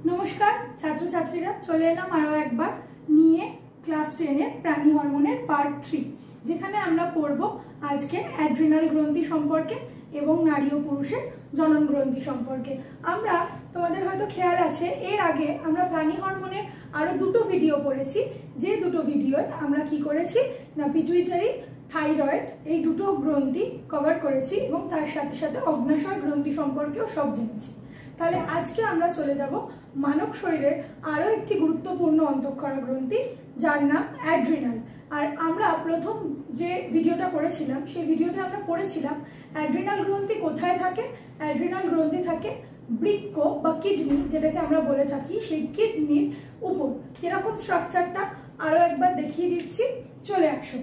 नमस्कार छात्र छात्रीरा चले एलाम आरो एकबार निये क्लास 10 एर प्राणी हरमोनेर पार्ट 3 जेखाने आमरा पढ़बो आजके एड्रिनाल ग्रंथि सम्पर्के एबं नारी ओ पुरुषेर जनन ग्रंथि सम्पर्के। आमरा तोमादेर हयतो खेयाल आछे एर आगे आमरा प्राणी हरमोनेर आरो दुटो भिडियो पड़ेछि, जे दुटो भिडियोय आमरा कि करेछि ना पिटुइटारि थाइरয়েড এই দুটো গ্রন্থি কভার করেছি এবং তার সাথে সাথে অগ্ন্যাশয় গ্রন্থি সম্পর্কেও সব জেনেছি। তাহলে আজকে আমরা চলে যাব মানব শরীরের আরো একটি গুরুত্বপূর্ণ অন্তঃক্ষরা গ্রন্থি যার নাম অ্যাড্রিনাল। আর আমরা প্রথম যে ভিডিওটা করেছিলাম সেই ভিডিওতে আমরা পড়েছিলাম অ্যাড্রিনাল গ্রন্থি কোথায় থাকে। অ্যাড্রিনাল গ্রন্থি থাকে বৃক্ক বা কিডনি, যেটাকে আমরা বলে থাকি, সেই কিডনির উপর। কিরকম স্ট্রাকচারটা আরো একবার দেখিয়ে দিচ্ছি, চলে আসো।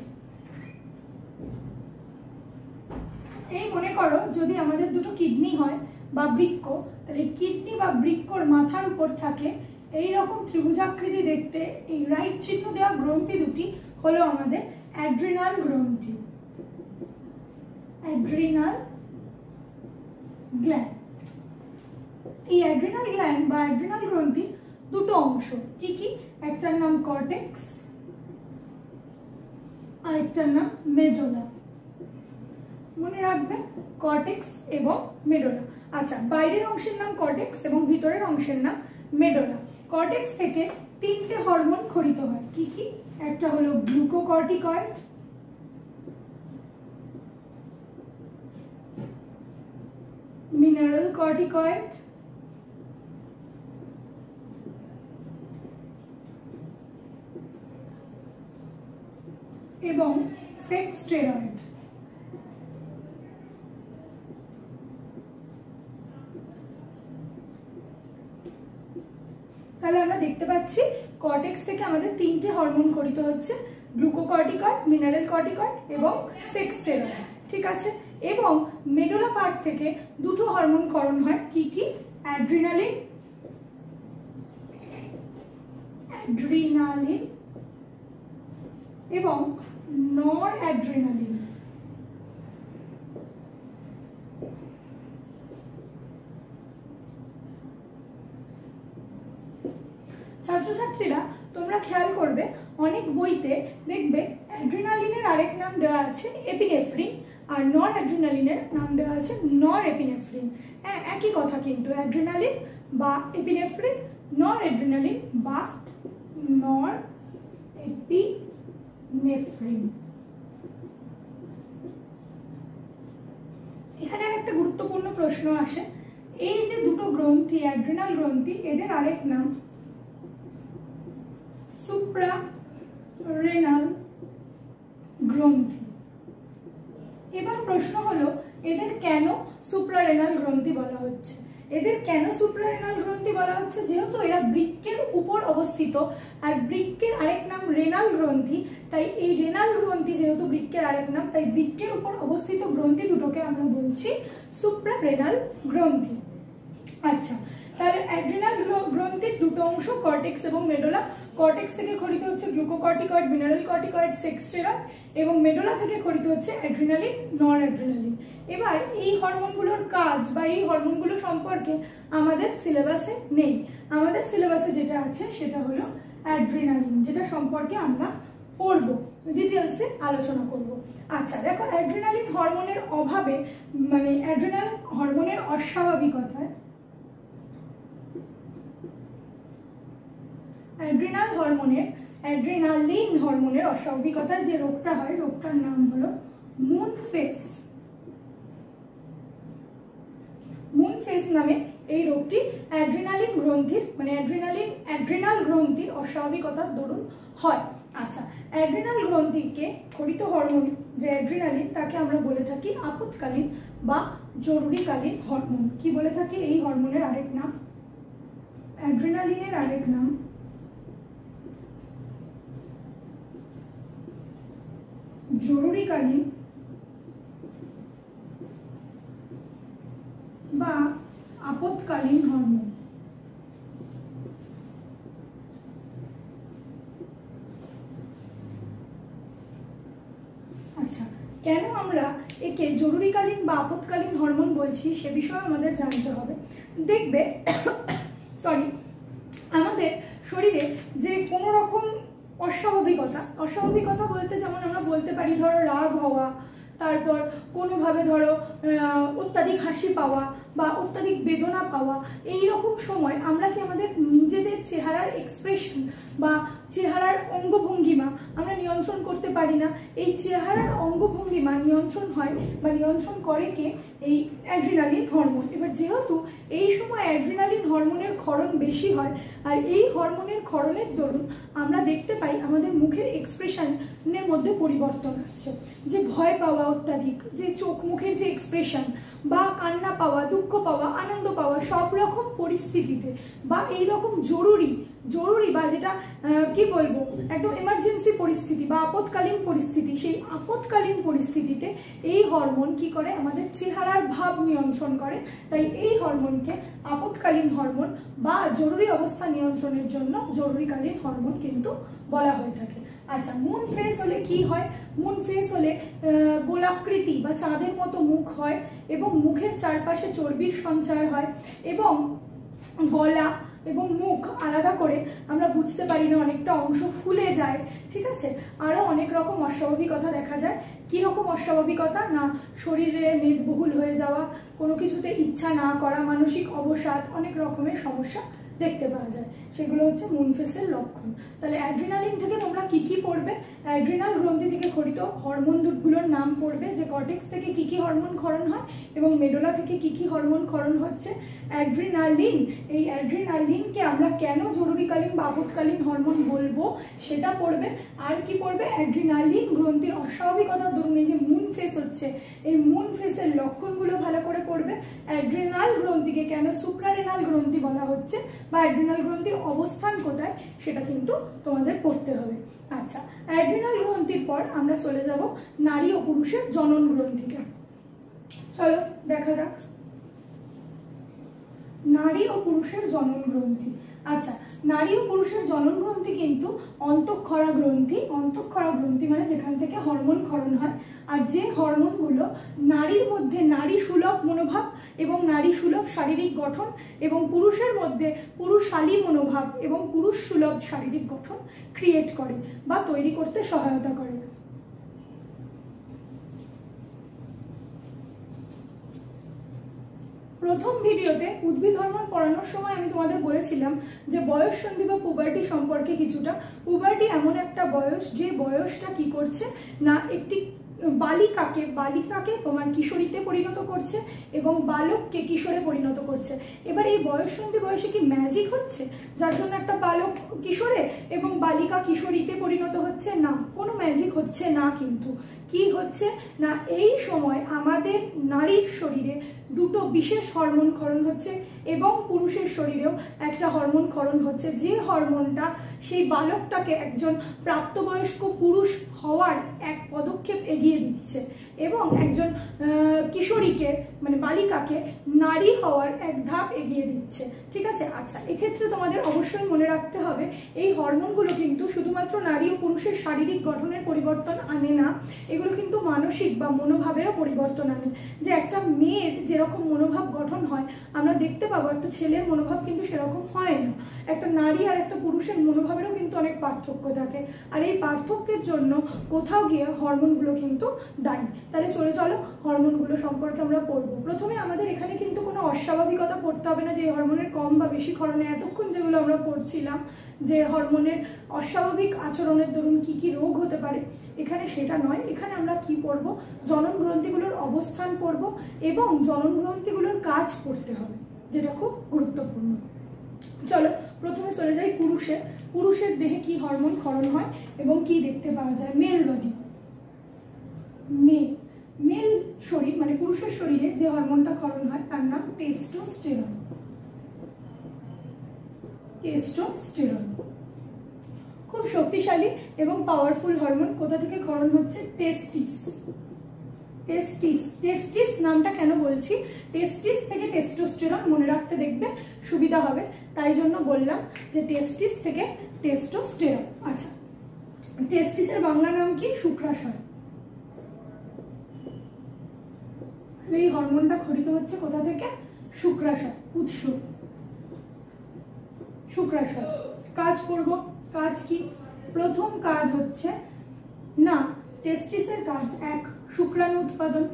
এই মনে করো যদি আমাদের দুটো কিডনি হয় বা বৃক্ক, তাহলে কিডনি বা বৃক্কর মাথার উপর থাকে এই রকম ত্রিভুজাকৃতি দেখতে এই রাইট চিহ্ন দেওয়া গ্রন্থি দুটি হলো আমাদের অ্যাড্রিনাল গ্রন্থি, অ্যাড্রিনাল গ্ল্যান্ড। এই অ্যাড্রিনাল গ্ল্যান্ড বা অ্যাড্রিনাল গ্রন্থি দুটো অংশ, কি কি? একটার নাম কর্টেক্স আর একটার নাম মেডুলা। মনে রাখবে কর্টেক্স এবং মেডুলা। আচ্ছা, বাইরের অংশের নাম কর্টেক্স এবং ভিতরের অংশের নাম মেডুলা। কর্টেক্স থেকে তিনটে হরমোন খরিত হয়, কি কি? একটা হলো গ্লুকোকর্টিকয়েড, মিনারেল কর্টিকয়েড এবং সেক্স স্টেরয়েড। তাহলে আমরা দেখতে পাচ্ছি কর্টেক্স থেকে আমাদের তিনটে হরমোন খরিত হচ্ছে, গ্লুকোকর্টিকয়েড, মিনারেল কর্টিকয়েড এবং সেক্স স্টেরয়েড, ঠিক আছে। এবং মেডুলা পার্ট থেকে দুটো হরমোন ক্ষরণ হয়, কি কি? অ্যাড্রিনালিন, অ্যাড্রিনালিন এবং নর অ্যাড্রিনালিন। ছাত্রছাত্রীরা তোমরা খেয়াল করবে অনেক বইতে দেখবে অ্যাড্রিনালিনের আরেক নাম দেওয়া আছে এপিনেফ্রিন আর নর অ্যাড্রিনালিনের নাম দেওয়া আছে নর এপিনেফ্রিন। হ্যাঁ, একই কথা কিন্তু, অ্যাড্রিনালিন বা এপিনেফ্রিন, নর অ্যাড্রিনালিন বা নর এপিনেফ্রিন। এখানে একটা গুরুত্বপূর্ণ প্রশ্ন আসে, এই যে দুটো গ্রন্থি অ্যাড্রিনাল গ্রন্থি, এদের আরেক নাম সুপ্রারেনাল গ্রন্থি। এবার প্রশ্ন হলো এদের কেন সুপ্রারেনাল গ্রন্থি বলা হচ্ছে? এদের কেন সুপ্রারেনাল গ্রন্থি বলা হচ্ছে? যেহেতু এরা বৃক্কের উপর অবস্থিত আর বৃক্কের আরেক নাম রেনাল গ্রন্থি, তাই এই রেনাল গ্রন্থি যেহেতু বৃক্কের আরেক নাম, তাই বৃক্কের উপর অবস্থিত গ্রন্থি দুটোকে আমরা বলছি সুপ্রারেনাল গ্রন্থি। আচ্ছা, তাহলে অ্যাড্রিনাল গ্রন্থির দুটো অংশ কর্টেক্স এবং মেডুলা। কর্টেক্স থেকে খরিত হচ্ছে glucocorticoid, mineral corticoid, sex steroid এবং মেডুলা থেকে খরিত হচ্ছে অ্যাড্রিনালিন, নর অ্যাড্রিনালিন। এবার এই হরমোনগুলোর কাজ বা এই হরমোনগুলো সম্পর্কে আমাদের সিলেবাসে নেই। আমাদের সিলেবাসে যেটা আছে সেটা হলো অ্যাড্রিনালিন, যেটা সম্পর্কে আমরা পড়ব, ডিটেলসে আলোচনা করব। আচ্ছা দেখো, অ্যাড্রিনালিন হরমোনের অভাবে মানে অ্যাড্রিনাল হরমোনের অস্বাভাবিকতায় অ্যাড্রিনালিন হরমোনের অস্বাভাবিকতায় যে রোগটা হয়, রোগটার নাম হলো মুন ফেস। মুন ফেস নামে এই রোগটি অ্যাড্রিনালিন গ্রন্থির মানে অ্যাড্রিনাল গ্রন্থির অস্বাভাবিকতার দরুন হয়। আচ্ছা, অ্যাড্রিনাল গ্রন্থিকে খরিত হরমোন যে অ্যাড্রিনালিন, তাকে আমরা বলে থাকি আপৎকালীন বা জরুরিকালীন হরমোন। কি বলে থাকি? এই হরমোনের আরেক নাম, অ্যাড্রিনালিনের আরেক নাম জরুরিকালীন বা আপৎকালীন হরমোন। আচ্ছা, কেন আমরা একে জরুরিকালীন বা আপৎকালীন হরমোন বলছি সে বিষয়ে আমাদের জানতে হবে। দেখবে শরীরে যে কোনো রকম অস্বাভাবিকতা বলতে যেমন আমরা বলতে পারি ধরো রাগ হওয়া, তারপর কোনোভাবে ধরো অত্যাধিক হাসি পাওয়া বা অত্যাধিক বেদনা পাওয়া, এই রকম সময় আমরা কি আমাদের নিজেদের চেহারার এক্সপ্রেশন বা চেহারার অঙ্গভঙ্গিমা আমরা নিয়ন্ত্রণ করতে পারি না। এই চেহারার অঙ্গভঙ্গিমা নিয়ন্ত্রণ হয় বা নিয়ন্ত্রণ করে কে? এই অ্যাড্রিনালিন হরমোন। এবার যেহেতু এই সময় অ্যাড্রিনালিন হরমোনের ক্ষরণ বেশি হয়, আর এই হরমোনের ক্ষরণের দরুন আমরা দেখতে পাই আমাদের মুখের এক্সপ্রেশনের মধ্যে পরিবর্তন আসছে। যে ভয় পাওয়া অত্যাধিক, যে চোখ মুখের যে এক্সপ্রেশন, বা কান্না পাওয়া, দুঃখ পাওয়া, আনন্দ পাওয়া, সব রকম পরিস্থিতিতে বা এই রকম জরুরি বা যেটা কি বলবো একদম এমার্জেন্সি পরিস্থিতি বা আপৎকালীন পরিস্থিতি, সেই আপৎকালীন পরিস্থিতিতে এই হরমোন কি করে? আমাদের চেহারার ভাব নিয়ন্ত্রণ করে। তাই এই হরমোনকে আপৎকালীন হরমোন বা জরুরি অবস্থা নিয়ন্ত্রণের জন্য জরুরিকালীন হরমোন কিন্তু বলা হয়ে থাকে। আচ্ছা, মুন ফেস হলে কি হয়? মুন ফেস হলে গোলাকৃতি বা চাঁদের মতো মুখ হয় এবং মুখের চারপাশে চর্বির সঞ্চার হয় এবং গলা এবং মুখ আলাদা করে আমরা বুঝতে পারি না, অনেকটা অংশ ফুলে যায়। ঠিক আছে, আরও অনেক রকম অস্বাভাবিকতা দেখা যায়। কীরকম অস্বাভাবিকতা? না, শরীরে মেদবহুল হয়ে যাওয়া, কোনো কিছুতে ইচ্ছা না করা, মানসিক অবসাদ, অনেক রকমের সমস্যা দেখতে পাওয়া যায়। সেগুলো হচ্ছে মুন ফেসের লক্ষণ। তাহলে অ্যাড্রিনালিন থেকে তোমরা কি কি পড়বে? অ্যাড্রিনাল গ্রন্থি থেকে ক্ষরিত হরমোনগুলোর নাম পড়বে, যে কর্টেক্স থেকে কি কি হরমোন ক্ষরণ হয় এবং মেডুলা থেকে কি কি হরমোন ক্ষরণ হচ্ছে। অ্যাড্রিনালিন, এই অ্যাড্রিনালিনকে আমরা কেন জরুরিকালীন বা আপৎকালীন হরমোন বলবো সেটা পড়বে। আর কি পড়বে? অ্যাড্রিনালিন গ্রন্থির অস্বাভাবিকতার দরুন এই যে মুন ফেস হচ্ছে, এই মুন ফেসের লক্ষণগুলো ভালো করে পড়বে। অ্যাড্রিনাল গ্রন্থিকে কেন সুপ্রারেনাল গ্রন্থি বলা হচ্ছে বা অ্যাড্রিনাল গ্রন্থির অবস্থান কোথায় সেটা কিন্তু তোমাদের পড়তে হবে। আচ্ছা, অ্যাড্রিনাল গ্রন্থির পর আমরা চলে যাব নারী ও পুরুষের জনন গ্রন্থিতে। চলো দেখা যাক নারী ও পুরুষের জনন গ্রন্থি। আচ্ছা, নারী ও পুরুষের জনন গ্রন্থি কিন্তু অন্তঃক্ষরা গ্রন্থি। অন্তঃক্ষরা গ্রন্থি মানে যেখান থেকে হরমোন ক্ষরণ হয়, আর যে হরমোনগুলো নারীর মধ্যে নারী সুলভ মনোভাব এবং নারী সুলভ শারীরিক গঠন এবং পুরুষের মধ্যে পুরুষালী মনোভাব এবং পুরুষ সুলভ শারীরিক গঠন ক্রিয়েট করে বা তৈরি করতে সহায়তা করে। প্রথম ভিডিওতে উদ্ভিদ হরমোন পড়ানোর সময় আমি তোমাদের বলেছিলাম যে বয়স সন্ধি বা পুবার্টি সম্পর্কে কিছুটা। পুবার্টি এমন একটা বয়স যে বয়সটা কি করছে না একটি বালিকাকে তোমার কিশোরীতে পরিণত করছে এবং বালককে কিশোরে পরিণত করছে। এবার এই বয়স সন্ধি বয়সে কি ম্যাজিক হচ্ছে যার জন্য একটা বালক কিশোরে এবং বালিকা কিশোরীতে পরিণত হচ্ছে? না, কোনো ম্যাজিক হচ্ছে না। কিন্তু কি হচ্ছে না এই সময় আমাদের নারীর শরীরে দুটো বিশেষ হরমোন ক্ষরণ হচ্ছে এবং পুরুষের শরীরেও একটা হরমোন ক্ষরণ হচ্ছে, যে হরমোনটা সেই বালকটাকে একজন প্রাপ্তবয়স্ক পুরুষ হওয়ার এক পদক্ষেপ এগিয়ে দিচ্ছে এবং একজন কিশোরীকে মানে বালিকাকে নারী হওয়ার এক ধাপ এগিয়ে দিচ্ছে। ঠিক আছে, আচ্ছা, এক্ষেত্রে তোমাদের অবশ্যই মনে রাখতে হবে এই হরমোনগুলো কিন্তু শুধুমাত্র নারী ও পুরুষের শারীরিক গঠনের পরিবর্তন আনে না, এগুলো কিন্তু মানসিক বা মনোভাবেরও পরিবর্তন আনে। যে একটা মেয়ের যেরকম মনোভাব গঠন হয় আমরা দেখতে পাবো একটা ছেলের মনোভাব কিন্তু সেরকম হয় না। একটা নারী আর একটা পুরুষের মনোভাবেরও কিন্তু অনেক পার্থক্য থাকে, আর এই পার্থক্যের জন্য কোথাও গিয়ে হরমোনগুলো কিন্তু দায়ী। তাহলে চলো হরমোনগুলো সম্পর্কে আমরা পড়বো। প্রথমে আমাদের এখানে কিন্তু কোনো অস্বাভাবিকতা পড়তে হবে না যে হরমোনের কম বা বেশি ক্ষরণে এতক্ষণ যেগুলো আমরা পড়ছিলাম যে হরমোনের অস্বাভাবিক আচরণের দরুন কি কি রোগ হতে পারে, এখানে সেটা নয়। এখানে আমরা কি পড়বো? জনন গ্রন্থিগুলোর অবস্থান পড়বো এবং জনন গ্রন্থিগুলোর কাজ পড়তে হবে, যেটা খুব গুরুত্বপূর্ণ। চলো প্রথমে চলে যাই পুরুষের দেহে কি হরমোন ক্ষরণ হয় এবং কি দেখতে পাওয়া যায়। মেল বডি, মেল শরীর মানে পুরুষের শরীরে যে হরমোনটা ক্ষরণ হয় তার নাম টেস্টোস্টেরন। খুব শক্তিশালী এবং পাওয়ারফুল হরমোন। কোথা থেকে ক্ষরণ হচ্ছে? টেস্টিস নামটা কেন বলছি? টেস্টিস থেকে টেস্টোস্টেরন মনে রাখতে দেখবে সুবিধা হবে, তাই জন্য বললাম যে টেস্টিস থেকে টেস্টোস্টেরন। আচ্ছা, টেস্টিসের বাংলা নাম কি? শুক্রাশয়। এই হরমোনটা ক্ষরিত হচ্ছে কোথা থেকে? শুক্রাশয়, উৎস শুক্রাশয়। কাজ করব। কাজ কি? প্রথম কাজ হচ্ছে না টেস্টিসের কাজ, এক শুক্রাণু উৎপাদন।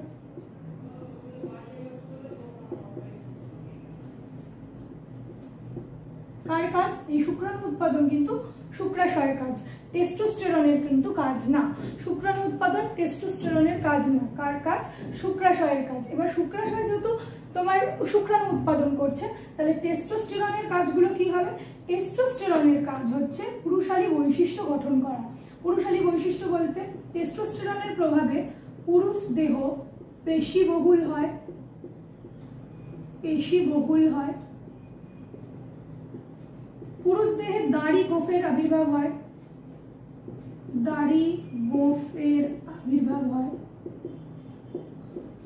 কার কাজ? এই শুক্রাণু উৎপাদন কিন্তু শুক্রাশয়ের কাজ, টেস্টোস্টেরনের কিন্তু কাজ না। শুক্রাণু উৎপাদন টেস্টোস্টেরনের কাজ না, কার কাজ? শুক্রাশয়ের কাজ। এবার শুক্রাশয় যেহেতু তোমার শুক্রাণু উৎপাদন করছে, তাহলে টেস্টোস্টেরনের কাজগুলো কি হবে? টেস্টোস্টেরনের কাজ হচ্ছে পুরুষালী বৈশিষ্ট্য গঠন করা। পুরুষালী বৈশিষ্ট্য বলতে টেস্টোস্টেরনের প্রভাবে পুরুষ দেহ পেশিবহুল হয়, পেশিবহুল হয়। পুরুষ দেহে দাড়ি গোফের আবির্ভাব হয়, দাড়ি গোফের আবির্ভাব হয়।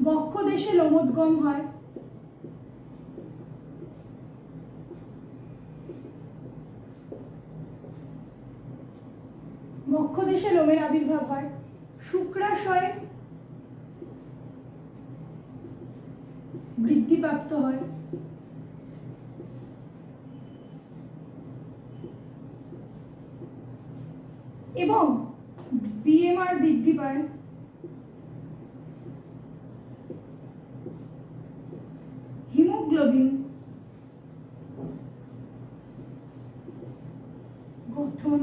বক্ষদেশে লোমোদ্গম হয়, বক্ষদেশে লোমের আবির্ভাব হয়। শুক্রাশয় বৃদ্ধিপ্রাপ্ত হয়। এবং বিএমআর বৃদ্ধি পায়। হিমোগ্লোবিন গঠন।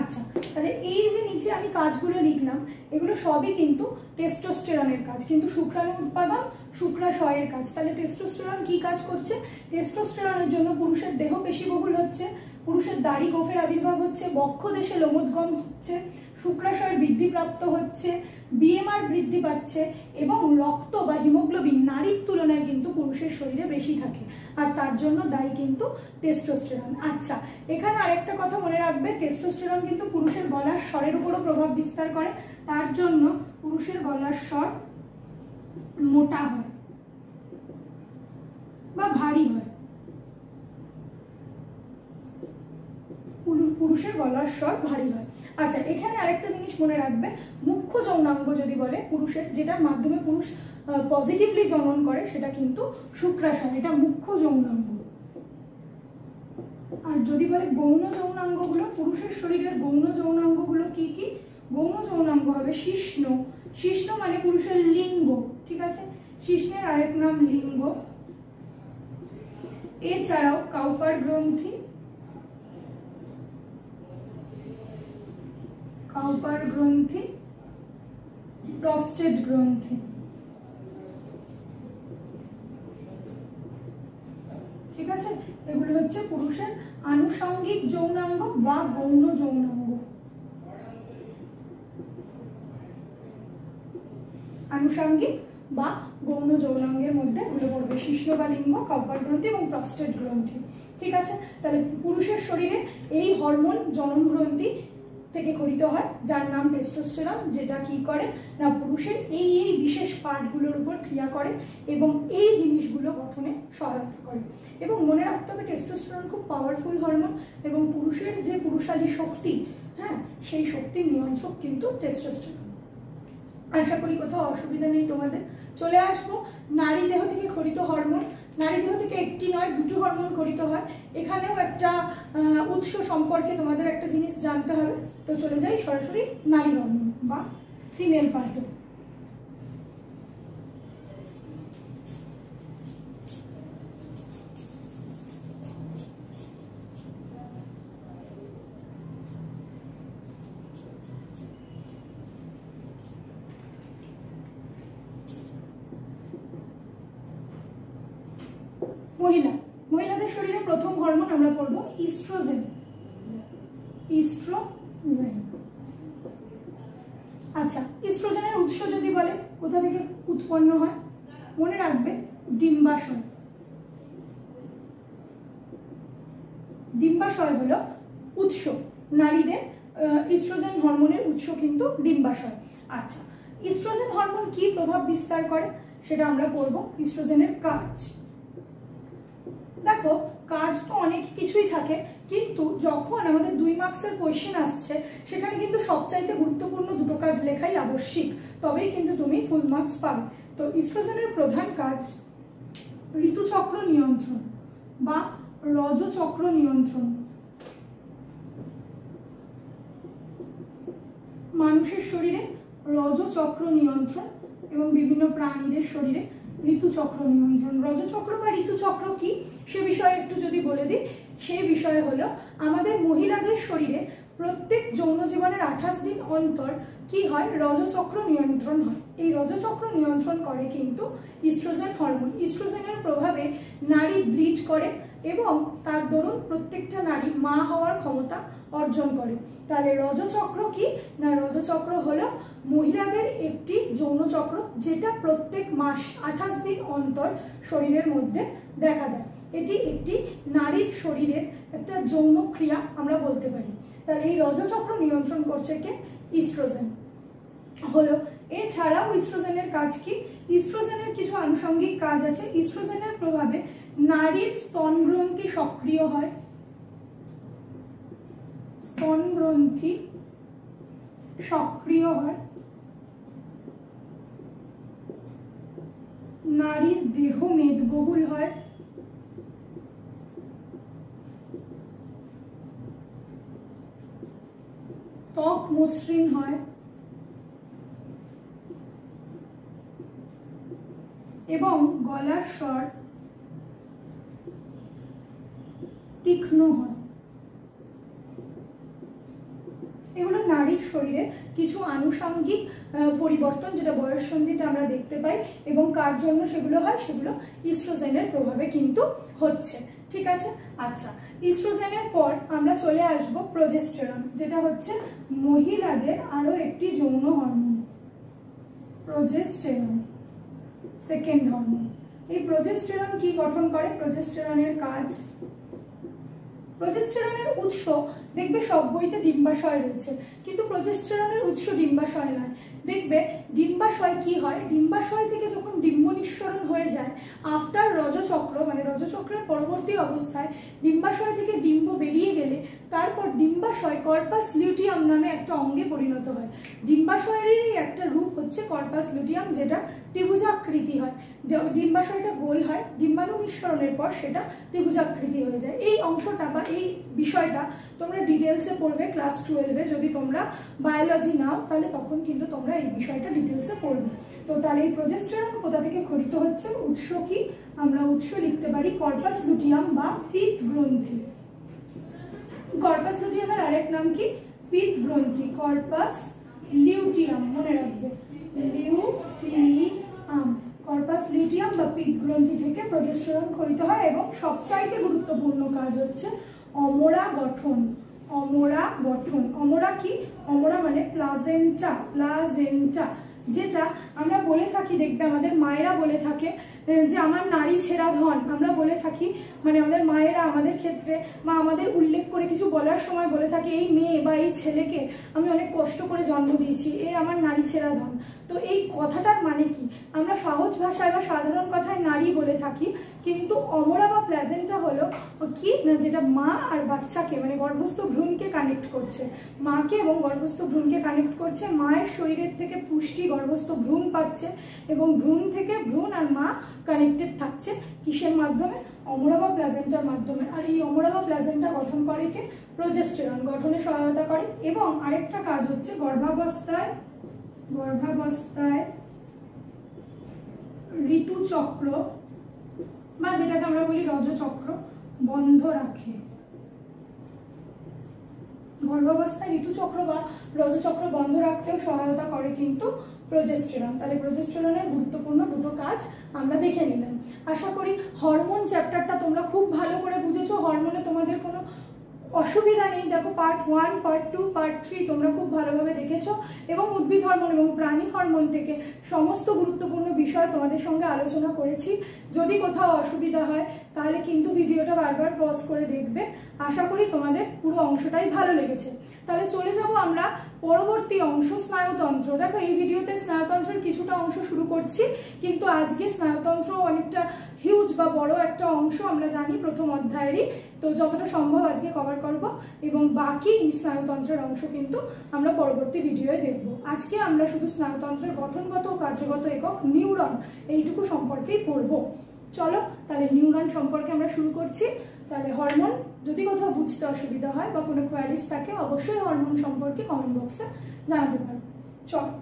আচ্ছা, তাহলে এই যে নিচে আমি কাজগুলো লিখলাম, এগুলো সবই কিন্তু টেস্টোস্টেরনের কাজ, কিন্তু শুক্রাণু উৎপাদন শুক্রাশয়ের কাজ। তাহলে টেস্টোস্টেরন কি কাজ করছে? টেস্টোস্টেরনের জন্য পুরুষের দেহ পেশিবহুল হচ্ছে, পুরুষের দাড়ি গোফের আবির্ভাব হচ্ছে, বক্ষদেশে লোমোদ্গম হচ্ছে, শুক্রাশয়ের বৃদ্ধিপ্রাপ্ত হচ্ছে, বিএমআর বৃদ্ধি পাচ্ছে, এবং রক্ত বা হিমোগ্লোবিন নারীর তুলনায় কিন্তু পুরুষের শরীরে বেশি থাকে, আর তার জন্য দায়ী কিন্তু টেস্টোস্টেরন। আচ্ছা, এখানে আরেকটা কথা মনে রাখবে, টেস্টোস্টেরন কিন্তু পুরুষের গলার স্বরের উপরও প্রভাব বিস্তার করে, তার জন্য পুরুষের গলার স্বর মোটা হয় বা ভারী হয়। পুরুষের গলার স্বর ভারী হয়। আচ্ছা, এখানে আরেকটা জিনিস মনে রাখবে, মুখ্য যৌনাঙ্গ যদি বলে পুরুষের, যেটার মাধ্যমে পুরুষ পজিটিভলি জনন করে, সেটা কিন্তু শুক্রাশয়, এটা মুখ্য যৌনাঙ্গ। আর যদি বলে গৌণ যৌনাঙ্গগুলো, পুরুষের শরীরের গৌণ যৌনাঙ্গগুলো কি কি? গৌণ যৌনাঙ্গ হবে শিশ্ন। শিশ্ন মানে পুরুষের লিঙ্গ, ঠিক আছে? শিশ্নের আরেক নাম লিঙ্গ। এছাড়াও কাউপার গ্রন্থি, কাউপার গ্রন্থি, প্রস্টেট গ্রন্থি, ঠিক আছে? এগুলো হচ্ছে পুরুষের আনুষঙ্গিক যৌনাঙ্গ বা গৌণ যৌনাঙ্গ। আনুষঙ্গিক বা গৌণ যৌনাঙ্গের মধ্যে এগুলো পড়বে শিশ্ন বা লিঙ্গ, কাউপার গ্রন্থি এবং প্রস্টেট গ্রন্থি, ঠিক আছে? তাহলে পুরুষের শরীরে এই হরমোন জনন গ্রন্থি থেকে খরিত হয়, যার নাম টেস্টোস্টেরন, যেটা কি করে না পুরুষের এই এই বিশেষ পার্টগুলোর উপর ক্রিয়া করে এবং এই জিনিসগুলো গঠনে সহায়তা করে। এবং মনে রাখতে হবে টেস্টোস্টেরন খুব পাওয়ারফুল হরমোন, এবং পুরুষের যে পুরুষালী শক্তি, হ্যাঁ, সেই শক্তির নিয়ন্ত্রক কিন্তু টেস্টোস্টেরন। আশা করি কোথাও অসুবিধা নেই তোমাদের। চলে আসবো নারী দেহ থেকে খরিত হরমোন। নারী দেহ থেকে একটি নয়, দুটো হরমোন খরিত হয়। এখানেও একটা উৎস সম্পর্কে তোমাদের একটা জিনিস জানতে হবে। তো চলে যাই সরাসরি নারী হরমোন বা ফিমেল পার্টে। মহিলাদের শরীরে প্রথম হরমোন আমরা পড়বো ইস্ট্রোজেন। ইস্ট্রোজেন। আচ্ছা, ইস্ট্রোজেনের উৎস যদি বলে কোথা থেকে উৎপন্ন হয়, মনে রাখবে ডিম্বাশয়। ডিম্বাশয় হলো উৎস। নারীদের ইস্ট্রোজেন হরমোনের উৎস কিন্তু ডিম্বাশয়। আচ্ছা, ইস্ট্রোজেন হরমোন কি প্রভাব বিস্তার করে সেটা আমরা পড়বো। ইস্ট্রোজেনের কাজ, দেখো কাজ তো অনেক কিছুই থাকে, কিন্তু যখন আমাদের 2 মার্কসের কোয়েশ্চেন আসছে সেখানে কিন্তু সবচাইতে গুরুত্বপূর্ণ দুটো কাজ লেখাই আবশ্যিক, তবেই কিন্তু তুমি ফুল মার্কস পাবে। তো ইস্ট্রোজেনের প্রধান কাজ ঋতুচক্র নিয়ন্ত্রণ বা রজচক্র নিয়ন্ত্রণ। মানুষের শরীরে রজচক্র নিয়ন্ত্রণ এবং বিভিন্ন প্রাণীদের শরীরে ঋতুচক্র নিয়ন্ত্রণ। রজচক্র বা ঋতুচক্র কি সে বিষয়ে একটু যদি বলে দিই, সেই বিষয় হলো আমাদের মহিলাদের শরীরে প্রত্যেক যৌন জীবনের 28 দিন অন্তর কি হয়, রজচক্র নিয়ন্ত্রণ হয়। এই রজচক্র নিয়ন্ত্রণ করে কিন্তু ইস্ট্রোজেন হরমোন। ইস্ট্রোজেনের প্রভাবে নারী ব্লিড করে এবং তার দরুন প্রত্যেকটা নারী মা হওয়ার ক্ষমতা অর্জন করে। তাহলে রজচক্র কি না, রজচক্র হলো মহিলাদের একটি যৌনচক্র যেটা প্রত্যেক মাস 28 দিন অন্তর শরীরের মধ্যে দেখা দেয়। এটি একটি নারীর শরীরের একটা যৌন ক্রিয়া আমরা বলতে পারি। তাহলে এই রজচক্র নিয়ন্ত্রণ করছে কে, ইস্ট্রোজেন হলো। এছাড়াও ইস্ট্রোজেনের কাজ কি, ইস্ট্রোজেনের কিছু আনুষঙ্গিক কাজ আছে। ইস্ট্রোজেনের প্রভাবে নারীর স্তন গ্রন্থি সক্রিয় হয়, স্তন গ্রন্থি সক্রিয় হয়, নারীর দেহ মেদবহুল হয়, ত্বক মসৃণ হয় এবং গলার স্বর তীক্ষ্ণ হয়। এগুলো নারীর শরীরে কিছু আনুষঙ্গিক পরিবর্তন যেটা বয়ঃসন্ধিতে আমরা দেখতে পাই এবং কার জন্য সেগুলো হয়, সেগুলো ইস্ট্রোজেনের প্রভাবে কিন্তু হচ্ছে। ঠিক আছে, আচ্ছা, ইস্ট্রোজেনের পর আমরা চলে আসব প্রোজেস্টেরন, যেটা হচ্ছে মহিলাদের আরো একটি যৌন হরমোন। Progesterone second hormone. এই প্রোজেস্টেরন কি গঠন করে, প্রোজেস্টেরনের কাজ, প্রোজেস্টেরনের উৎস দেখবে সব বইতে ডিম্বাশয় রয়েছে, কিন্তু প্রোজেস্টেরনের উৎস ডিম্বাশয় নয়। দেখবে ডিম্বাশয় কি হয়, ডিম্বাশয় থেকে যখন ডিম্ব নিঃসরণ হয়ে যায় আফটার রজচক্র, মানে রজচক্রের পরবর্তী অবস্থায় ডিম্বাশয় থেকে ডিম্ব বেরিয়ে গেলে তারপর ডিম্বাশয় কর্পাস লিউটিয়াম নামে একটা অঙ্গে পরিণত হয়। ডিম্বাশয়েরই একটা রূপ হচ্ছে কর্পাস লিউটিয়াম, যেটা ত্রিভুজাকৃতি হয়। ডিম্বাশয়টা গোল হয়, ডিম্বাণু নিঃসরণের পর সেটা ত্রিভুজাকৃতি হয়ে যায়। এই অংশটা বা এই বিষয়টা তোমরা ডিটেলসে পড়বে ক্লাস 12-এ। যদি তোমরা বায়োলজি নাও তাহলে তখন কিন্তু তোমরা এই বিষয়টা ডিটেলসে পড়বে। তো তাহলে এই প্রোজেস্টেরন কোথা থেকে খরিত হচ্ছে, উৎস কি, আমরা উৎস লিখতে পারি কর্পাস লুটিয়াম বা পিত্ত গ্রন্থি। কর্পাস লুটিয়ামের আরেক নাম কি, পিত্ত গ্রন্থি, কর্পাস লিউটিয়াম, মনে রাখবে লিউটিয়াম। কর্পাস লিউটিয়াম বা পিত্ত গ্রন্থি থেকে প্রোজেস্টেরন খরিত হয় এবং সবচাইতে গুরুত্বপূর্ণ কাজ হচ্ছে অমরা গঠন। অমরা গঠন, অমরা কি, অমরা মানে প্লাজেন্টা, প্লাজেন্টা, যেটা আমরা বলে থাকি, দেখবে আমাদের মায়েরা বলে থাকে যে আমার নারী ছেঁড়া ধন, আমরা বলে থাকি, মানে আমাদের মায়েরা আমাদের ক্ষেত্রে বা আমাদের উল্লেখ করে কিছু বলার সময় বলে থাকে এই মেয়ে বা এই ছেলেকে আমি অনেক কষ্ট করে জন্ম দিয়েছি, এ আমার নারী ছেঁড়া ধন। তো এই কথাটার মানে কি, আমরা সহজ ভাষায় বা সাধারণ কথায় নারী বলে থাকি, কিন্তু অমরা বা প্লাজেন্টা হলো কি না, যেটা মা আর বাচ্চাকে মানে গর্ভস্থ ভ্রূণকে কানেক্ট করছে, মাকে এবং গর্ভস্থ ভ্রূণকে কানেক্ট করছে। মায়ের শরীরের থেকে পুষ্টি গর্ভস্থ ভ্রূণ পাচ্ছে এবং ভ্রূণ থেকে ভ্রূণ আর মা কানেক্টেড থাকছে কিসের মাধ্যমে, অমরা বা প্লাজেন্টার মাধ্যমে। আর এই অমরা বা প্লাজেন্টা গঠন করে কে, প্রোজেস্টেরন গঠনে সহায়তা করে। এবং আরেকটা কাজ হচ্ছে গর্ভাবস্থায় ঋতুচক্র বা যেটাকে আমরা বলি রজচক্র বন্ধ রাখে। গর্ভাবস্থায় ঋতুচক্র বা রজচক্র বন্ধ রাখতেও সহায়তা করে কিন্তু প্রোজেস্টেরন। তাহলে প্রোজেস্টেরনের গুরুত্বপূর্ণ দুটো কাজ আমরা দেখে নিলাম। আশা করি হরমোন চ্যাপ্টারটা তোমরা খুব ভালো করে বুঝেছো, হরমোনে তোমাদের কোনো অসুবিধা নেই। দেখো পার্ট 1, পার্ট 2, পার্ট 3 তোমরা খুব ভালোভাবে দেখেছো এবং উদ্ভিদ হরমোন এবং প্রাণী হরমোন থেকে সমস্ত গুরুত্বপূর্ণ বিষয় তোমাদের সঙ্গে আলোচনা করেছি। যদি কোথাও অসুবিধা হয় তাহলে কিন্তু ভিডিওটা বারবার পজ করে দেখবে। আশা করি তোমাদের পুরো অংশটাই ভালো লেগেছে। তাহলে চলে যাব আমরা পরবর্তী অংশ, স্নায়ুতন্ত্র। দেখো এই ভিডিওতে স্নায়ুতন্ত্রের কিছুটা অংশ শুরু করছি, কিন্তু আজকে স্নায়ুতন্ত্র অনেকটা হিউজ বা বড় একটা অংশ আমরা জানি প্রথম অধ্যায়েরই, তো যতটা সম্ভব আজকে কভার করব এবং বাকি স্নায়ুতন্ত্রের অংশ কিন্তু আমরা পরবর্তী ভিডিওয়ে দেখব। আজকে আমরা শুধু স্নায়ুতন্ত্রের গঠনগত ও কার্যগত একক নিউরন এইটুকু সম্পর্কেই পড়ব। চলো তাহলে নিউরন সম্পর্কে আমরা শুরু করছি। তাহলে হরমোন, যদি কোথাও বুঝতে অসুবিধা হয় বা কোনো কোয়ারিজ থাকে অবশ্যই হরমোন সম্পর্কে কমেন্ট বক্সে জানাতে পারো। চলো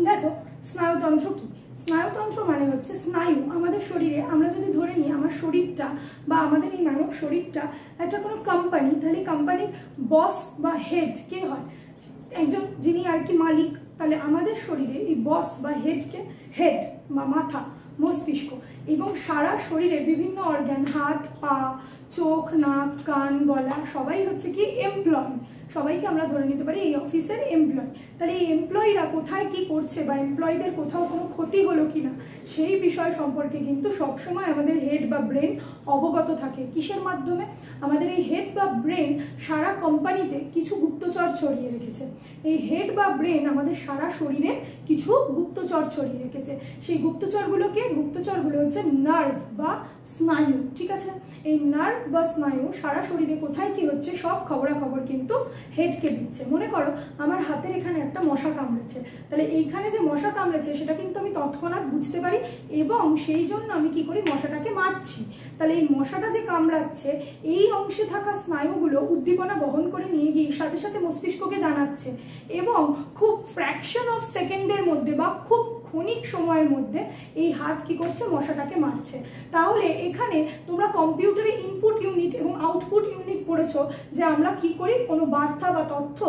দেখো স্নায়ুতন্ত্র কি? স্নায়ুতন্ত্র মানে হচ্ছে স্নায়ু। আমাদের শরীরে আমরা যদি ধরে নিই আমার শরীরটা বা আমাদের এই মানব শরীরটা একটা কোনো কোম্পানি, তাহলে কোম্পানির বস বা হেড কে হয়? একজন যিনি আর কি মালিক। তাহলে আমাদের শরীরে এই বস বা হেডকে, হেড বা মাথা, মস্তিষ্ক এবং সারা শরীরে বিভিন্ন অর্গান, হাত পা চোখ নাক কান গলা সবাই হচ্ছে কি এমপ্লয়। সবাইকে আমরা ধরে নিতে পারি এই অফিসের এমপ্লয়। তাহলে এই এমপ্লয়িরা কোথায় কি করছে বা এমপ্লয়ীদের কোথাও কোনো ক্ষতি হলো কিনা সেই বিষয় সম্পর্কে কিন্তু সবসময় আমাদের হেড বা ব্রেন অবগত থাকে। কিসের মাধ্যমে? আমাদের এই হেড বা ব্রেন সারা কোম্পানিতে কিছু গুপ্তচর ছড়িয়ে রেখেছে। এই হেড বা ব্রেন আমাদের সারা শরীরে কিছু গুপ্তচর ছড়িয়ে রেখেছে। সেই গুপ্তচরগুলো হচ্ছে নার্ভ বা স্নায়ু। ঠিক আছে, এই নার্ভ বা স্নায়ু সারা শরীরে কোথায় কি হচ্ছে সব খবরাখবর কিন্তু হেডকে দিচ্ছে। মনে করো আমার হাতের এখানে একটা মশা কামড়েছে, তাহলে এইখানে যে মশা কামড়েছে সেটা কিন্তু আমি তৎক্ষণাৎ বুঝতে পারি এবং সেই জন্য আমি কি করি, মশাটাকে মারছি। তাহলে এই মশাটা যে কামড়াচ্ছে এই অংশে থাকা স্নায়ুগুলো উদ্দীপনা বহন করে নিয়ে গিয়ে সাথে সাথে মস্তিষ্ককে জানাচ্ছে এবং খুব ফ্র্যাকশন অফ সেকেন্ডের মধ্যে বা খুব ক্ষণিক সময়ের মধ্যে এই হাত কি করছে, মশাটাকে মারছে। তাহলে এখানে তোমরা কম্পিউটারে ইনপুট ইউনিট এবং আউটপুট ইউনিট পড়েছো যে আমরা কি করি, কোনো বার্তা বা তথ্য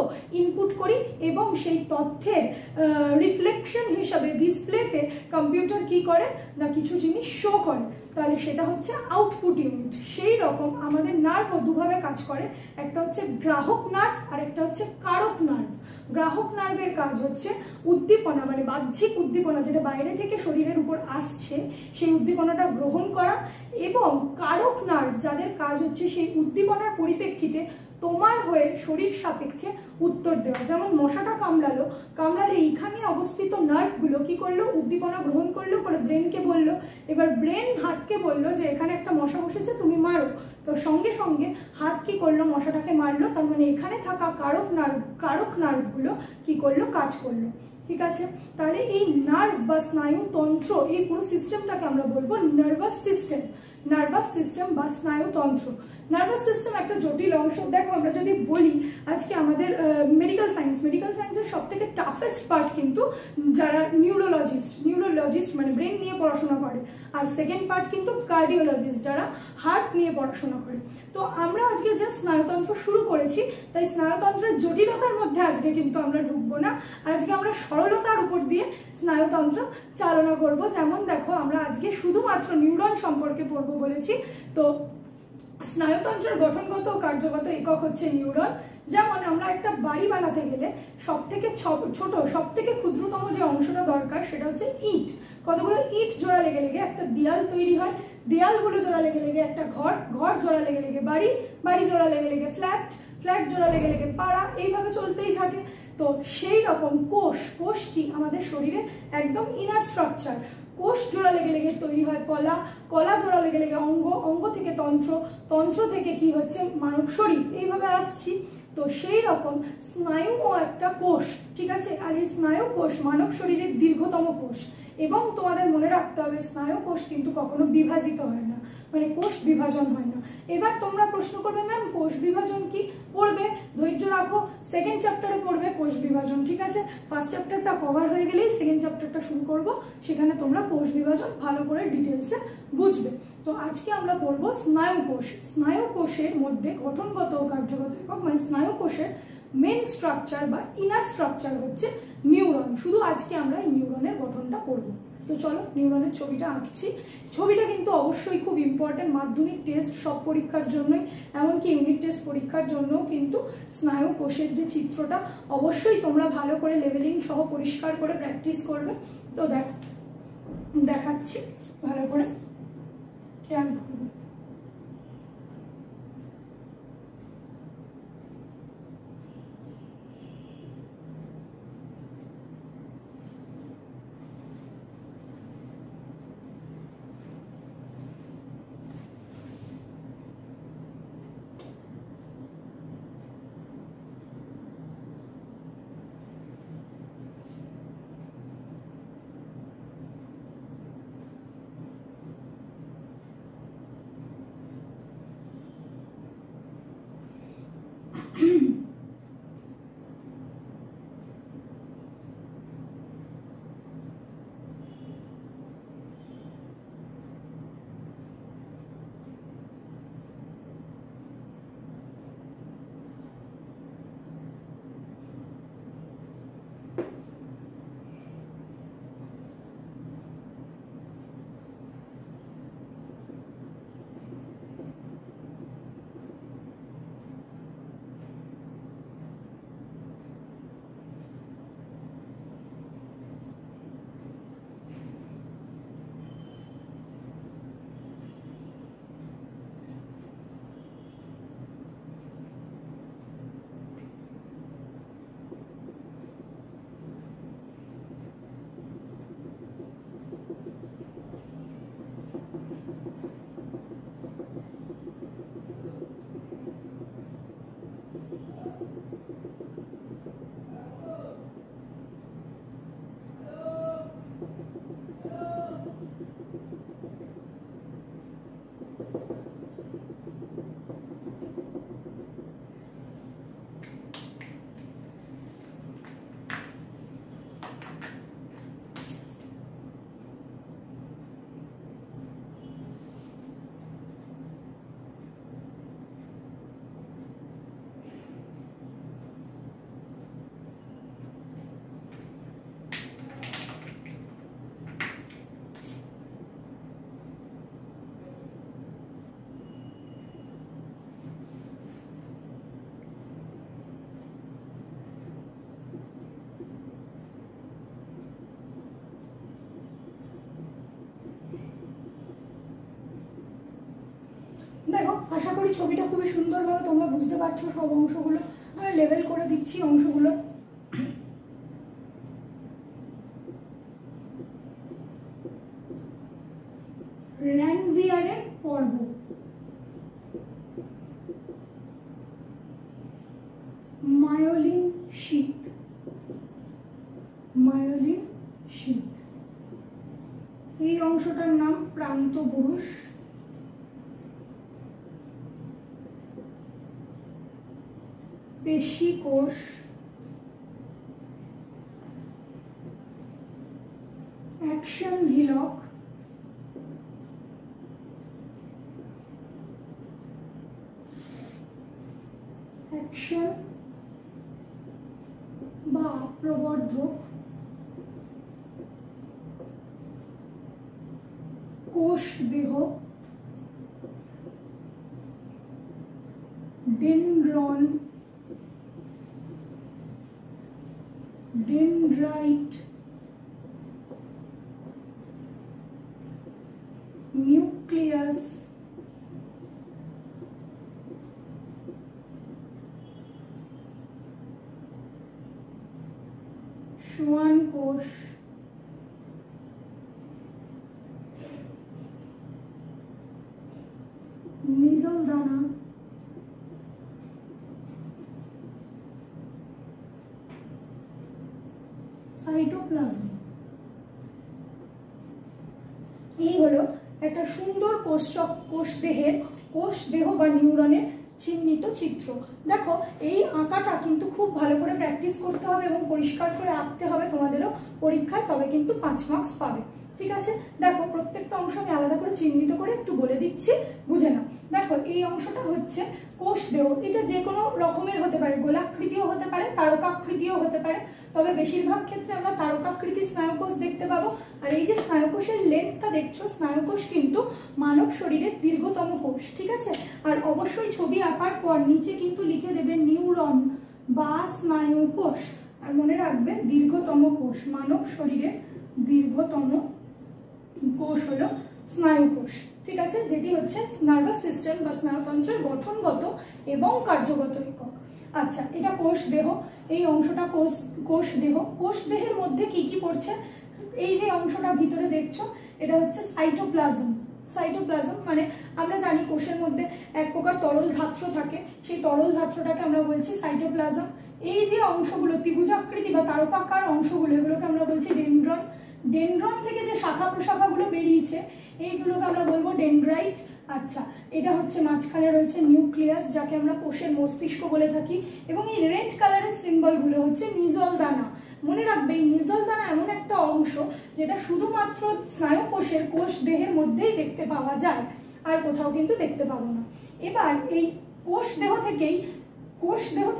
ইনপুট করি এবং সেই তথ্যের রিফ্লেকশন হিসাবে ডিসপ্লেতে কম্পিউটার কি করে না কিছু জিনিস শো করে, তাহলে সেটা হচ্ছে আউটপুট ইউনিট। সেই রকম আমাদের নার্ভও দুভাবে কাজ করে, একটা হচ্ছে গ্রাহক নার্ভ আর একটা হচ্ছে কারক নার্ভ। গ্রাহক নার্ভের কাজ হচ্ছে উদ্দীপনা মানে বাহ্যিক উদ্দীপনা যেটা বাইরে থেকে শরীরের উপর আসছে সেই উদ্দীপনাটা গ্রহণ করা, এবং কারক নার্ভ যাদের কাজ হচ্ছে সেই উদ্দীপনার পরিপ্রেক্ষিতে তোমার হয়ে শরীর সাপেক্ষে উত্তর দেওয়া। যেমন মশাটা কামড়ালে এইখানে অবস্থিত নার্ভগুলো কি করলো, উদ্দীপনা গ্রহণ করলো, করে ব্রেনকে বললো, এবার ব্রেন হাতকে বললো যে এখানে একটা মশা বসেছে তুমি মারো, তো সঙ্গে সঙ্গে হাত কি করলো, মশাটাকে মারলো। তার মানে এখানে থাকা কারক নার্ভগুলো কি করলো, কাজ করলো। ঠিক আছে, তাহলে এই নার্ভ বা স্নায়ুতন্ত্র এই পুরো সিস্টেমটাকে আমরা বলবো নার্ভাস সিস্টেম বা স্নায়ুতন্ত্র। নার্ভাস সিস্টেম একটা জটিল অংশ। দেখো আমরা যদি বলি আজকে আমাদের মেডিকেল সায়েন্সের সব থেকে টাফেস্ট পার্ট কিন্তু যারা নিউরোলজিস্ট মানে ব্রেন নিয়ে পড়াশোনা করে, আর সেকেন্ড পার্ট কিন্তু কার্ডিওলজিস্ট যারা হার্ট নিয়ে পড়াশোনা করে। তো আমরা আজকে যে স্নায়ুতন্ত্র শুরু করেছি, তাই স্নায়ুতন্ত্রের জটিলতার মধ্যে আজকে কিন্তু আমরা ঢুকবো না, আজকে আমরা সরলতার উপর দিয়ে স্নায়ুতন্ত্র চালনা করব। যেমন দেখো আমরা আজকে শুধুমাত্র নিউরন সম্পর্কে পড়বো বলেছি, তো স্নায়ুতন্ত্রের গঠনগত ও কার্যগত একক হচ্ছে নিউরন। যেমন আমরা একটা বাড়ি বানাতে গেলে সব থেকে ছোট সব থেকে ক্ষুদ্রতম যে অংশটা দরকার সেটা হচ্ছে ইট। কতগুলো ইট জোড়া লেগে লেগে একটা দেয়াল তৈরি হয়, দেয়ালগুলো জোড়া লেগে লেগে একটা ঘর জোড়া লেগে লেগে বাড়ি জোড়া লেগে লেগে ফ্ল্যাট জোড়া লেগে লেগে পাড়া, এইভাবে চলতেই থাকে। তো সেই রকম কোষ কি আমাদের শরীরে একদম ইনার স্ট্রাকচার। কোষ জোড়া লেগে লেগে তৈরি হয় কলা জোড়া লেগে লেগে অঙ্গ থেকে তন্ত্র থেকে কি হচ্ছে মানব শরীর, এইভাবে আসছি। তো সেই রকম স্নায়ুও একটা কোষ। ঠিক আছে, আর এই স্নায়ু কোষ মানব শরীরের দীর্ঘতম কোষ। এবং তোমাদের মনে রাখতে হবে স্নায়ু কোষ কিন্তু কখনো বিভাজিত হয় না, মানে কোষ বিভাজন হয় না। এবার তোমরা প্রশ্ন করবে ম্যাম কোষ বিভাজন কি? পড়বে, ধৈর্য রাখো, সেকেন্ড চ্যাপ্টারে পড়বে কোষ বিভাজন। ঠিক আছে, ফার্স্ট চ্যাপ্টারটা কভার হয়ে গেলেই সেকেন্ড চ্যাপ্টারটা শুরু করব, সেখানে তোমরা কোষ বিভাজন ভালো করে ডিটেলসে বুঝবে। তো আজকে আমরা পড়বো স্নায়ু কোষের মধ্যে গঠনগত ও কার্যগত একক, মানে স্নায়ু কোষের মেন স্ট্রাকচার বা ইনার স্ট্রাকচার হচ্ছে নিউরন। শুধু আজকে আমরা এই নিউরনের গঠনটা পড়বো। তো চলো নিউরনের ছবিটা আঁকছি। ছবিটা কিন্তু অবশ্যই খুব ইম্পর্টেন্ট, মাধ্যমিক টেস্ট সব পরীক্ষার জন্যই, এমনকি ইউনিট টেস্ট পরীক্ষার জন্য কিন্তু স্নায়ু কোষের যে চিত্রটা অবশ্যই তোমরা ভালো করে লেভেলিং সহ পরিষ্কার করে প্র্যাকটিস করবে। তো দেখাচ্ছি, ভালো করে খেয়াল করবে। দেখো আশা করি ছবিটা খুবই সুন্দরভাবে তোমরা বুঝতে পারছো। সব অংশগুলো আমি লেভেল করে দিচ্ছি অংশগুলো। র্যানভিয়ারের পর্ব, মায়োলিন শীত, মায়োলিন শীত, এই অংশটার নাম প্রান্ত পুরুষ, পেশী কোষ, অ্যাকশন হিলক, অ্যাকশন বা প্রবর্ধক, কোষ দেহ, ডেনড্রন, ডেনড্রাইট, নিউক্লিয়াস, সোয়ান কোষ, নিজল দানা, সাইটোপ্লাজম। এই হলো একটা সুন্দর কোষ দেহ বা নিউরনের চিহ্নিত চিত্র। দেখো এই আঁকাটা কিন্তু খুব ভালো করে প্র্যাকটিস করতে হবে এবং পরিষ্কার করে আঁকতে হবে তোমাদেরও পরীক্ষায়, তবে কিন্তু 5 মার্কস পাবে। ঠিক আছে, দেখো প্রত্যেকটা অংশ আমি আলাদা করে চিহ্নিত করে একটু বলে দিচ্ছি, বুঝে নাও। দেখো এই অংশটা হচ্ছে কোষ দেহ। এটা যে কোনো রকমের হতে পারে, গোলাকৃতিও হতে পারে, তারকাকৃতিও হতে পারে, তবে বেশিরভাগ ক্ষেত্রে আমরা তারকাকৃতি স্নায়ুকোষ দেখতে পাবো। আর এই যে স্নায়ুকোষের লেন্থটা দেখছো, স্নায়ুকোষ কিন্তু মানব শরীরের দীর্ঘতম কোষ। ঠিক আছে, আর অবশ্যই ছবি আঁকার পর নিচে কিন্তু লিখে দেবে নিউরন বা স্নায়ুকোষ। আর মনে রাখবে দীর্ঘতম কোষ, মানব শরীরের দীর্ঘতম কোষ হলো স্নায়ুকোষ। ঠিক আছে, যেটি হচ্ছে নার্ভাস সিস্টেম বা স্নায়ুতন্ত্রের গঠনগত এবং কার্যগত একক। আচ্ছা, এটা কোষ দেহ, এই অংশটা কোষ দেহ। কোষ দেহের মধ্যে কি কি পড়ছে? এই যে অংশটা ভিতরে দেখছো, এটা হচ্ছে সাইটোপ্লাজম। সাইটোপ্লাজম মানে আমরা জানি কোষের মধ্যে এক প্রকার তরল ধাত্র থাকে, সেই তরল ধাত্রটাকে আমরা বলছি সাইটোপ্লাজম। এই যে অংশগুলো ত্রিভুজাকৃতি বা তারকাকার অংশগুলো, এগুলোকে আমরা বলছি ডেনড্রন। ডেনড্রন থেকে যে শাখা প্রশাখাগুলো বেরিয়েছে এইগুলোকে আমরা বলবো ডেনড্রাইট। আচ্ছা, এটা হচ্ছে মাঝখানে রয়েছে নিউক্লিয়াস, যাকে আমরা কোষের মস্তিষ্ক বলে থাকি, এবং এই রেড কালারের সিম্বলগুলো হচ্ছে নিজল দানা। মনে রাখবে এই নিজল দানা এমন একটা অংশ যেটা শুধুমাত্র স্নায়ুকোষের কোষ দেহের মধ্যেই দেখতে পাওয়া যায়, আর কোথাও কিন্তু দেখতে পাবো না। এবার এই কোষ দেহ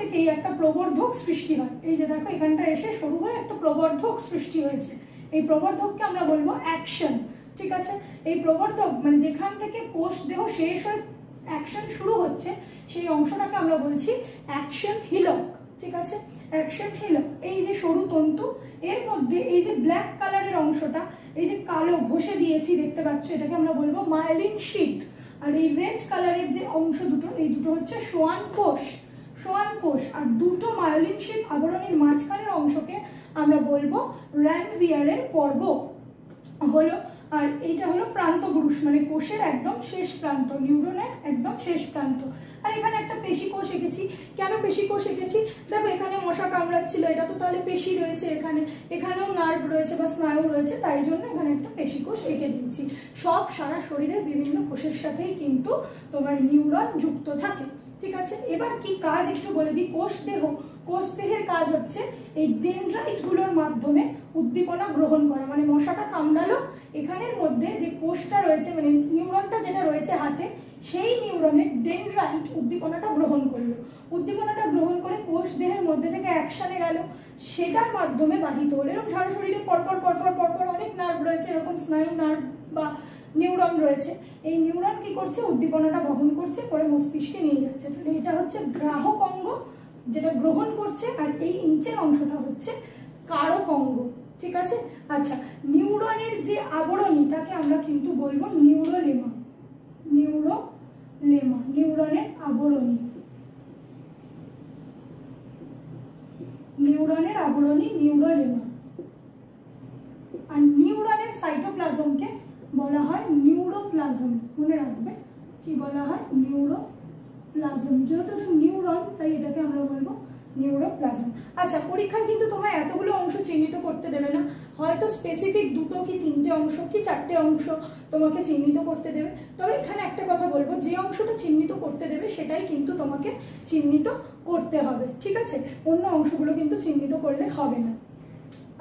থেকেই একটা প্রবর্ধক সৃষ্টি হয়। এই যে দেখো এখানটা এসে শুরু হয়ে একটা প্রবর্ধক সৃষ্টি হয়েছে, এই প্রবর্ধককে আমরা বলবো অ্যাকশন। ঠিক আছে, এই প্রবর্ধক মানে যেখান থেকে কোষ দেহ শেষ হয়ে অ্যাকশন শুরু হচ্ছে সেই অংশটাকে আমরা বলছি অ্যাকশন হিলক। ঠিক আছে, অ্যাকশন হিলক। এই যে সরু তন্তু, এর মধ্যে এই যে ব্ল্যাক কালারের অংশটা, এই যে কালো ঘষে দিয়েছি দেখতে পাচ্ছ, এটাকে আমরা বলবো মায়োলিন শীথ। আর এই রেড কালারের যে অংশ দুটো, এই দুটো হচ্ছে সোয়ান কোষ, সোয়ান কোষ। আর দুটো মায়োলিন শীথ আবরণীর মাঝখানের অংশকে আমরা বলবো র্যানভিয়ারের পর্ব হলো। আর এইটা হলো প্রান্তপুরুষ, মানে কোষের একদম শেষ প্রান্ত, নিউরনের একদম শেষ প্রান্ত। আর এখানে একটা পেশি কোষ এঁকেছি। কেন পেশি কোষ এঁকেছি? দেখো এখানে মশা কামড়াচ্ছিল, এটা তো তাহলে পেশি রয়েছে, এখানে এখানেও নার্ভ রয়েছে বা স্নায়ু রয়েছে, তাই জন্য এখানে একটা পেশি কোষ এঁকে দিয়েছি। সব সারা শরীরের বিভিন্ন কোষের সাথেই কিন্তু তোমার নিউরন যুক্ত থাকে। ঠিক আছে, এবার কি কাজ একটু বলে দিই। কোষ দেহের কাজ হচ্ছে এই ডেনড্রাইট গুলোর মাধ্যমে উদ্দীপনা গ্রহণ করা। মানে মশাটা কামড়ালো, এখানের মধ্যে যে কোষটা রয়েছে মানে নিউরনটা যেটা রয়েছে হাতে, সেই নিউরনের ডেনড্রাইট উদ্দীপনাটা গ্রহণ করলো। উদ্দীপনাটা গ্রহণ করে কোষ দেহের মধ্যে থেকে অ্যাকশনে গেল, সেটার মাধ্যমে বাহিত হলো। এরকম সারা শরীরে পরপর পরপর পরপর অনেক নার্ভ রয়েছে, এরকম স্নায়ু নার্ভ বা নিউরন রয়েছে। এই নিউরন কি করছে? উদ্দীপনাটা বহন করছে, করে মস্তিষ্কে নিয়ে যাচ্ছে। তাহলে এটা হচ্ছে গ্রাহক অঙ্গ যেটা গ্রহণ করছে, আর এই নিচের অংশটা হচ্ছে কারক অঙ্গ। ঠিক আছে, আচ্ছা, নিউরনের যে আবরণী তাকে আমরা কিন্তু বলবো নিউরোলেমা। নিউরোলেমা, নিউরনের আবরণী, নিউরনের আবরণী নিউরোলেমা। আর নিউরনের সাইটোপ্লাজমকে বলা হয় নিউরোপ্লাজম। মনে রাখবে কি বলা হয়? নিউরোপ্লাজম। যেহেতু এটা নিউরন তাই এটাকে আমরা বলবো নিউরোপ্লাজম। আচ্ছা, পরীক্ষায় কিন্তু তোমায় এতগুলো অংশ চিহ্নিত করতে দেবে না, হয়তো স্পেসিফিক দুটো কি তিনটে অংশ কি চারটে অংশ তোমাকে চিহ্নিত করতে দেবে। তবে এখানে একটা কথা বলবো, যে অংশটা চিহ্নিত করতে দেবে সেটাই কিন্তু তোমাকে চিহ্নিত করতে হবে। ঠিক আছে, অন্য অংশগুলো কিন্তু চিহ্নিত করলে হবে না।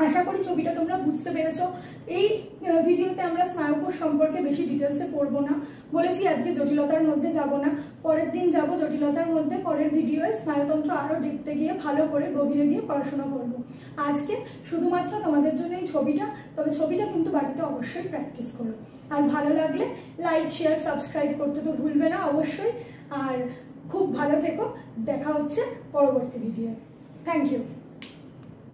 আশা করি ছবিটা তোমরা বুঝতে পেরেছো। এই ভিডিওতে আমরা স্নায়ুকোষ সম্পর্কে বেশি ডিটেলসে পড়বো না, বলেছি আজকে জটিলতার মধ্যে যাব না, পরের দিন যাব জটিলতার মধ্যে। পরের ভিডিওয়ে স্নায়ুতন্ত্র আরও ডেপথে গিয়ে ভালো করে গভীরে গিয়ে পড়াশোনা করব। আজকে শুধুমাত্র তোমাদের জন্য এই ছবিটা, তবে ছবিটা কিন্তু বাড়িতে অবশ্যই প্র্যাকটিস করো। আর ভালো লাগলে লাইক শেয়ার সাবস্ক্রাইব করতে তো ভুলবে না অবশ্যই। আর খুব ভালো থেকো, দেখা হচ্ছে পরবর্তী ভিডিও। Thank you.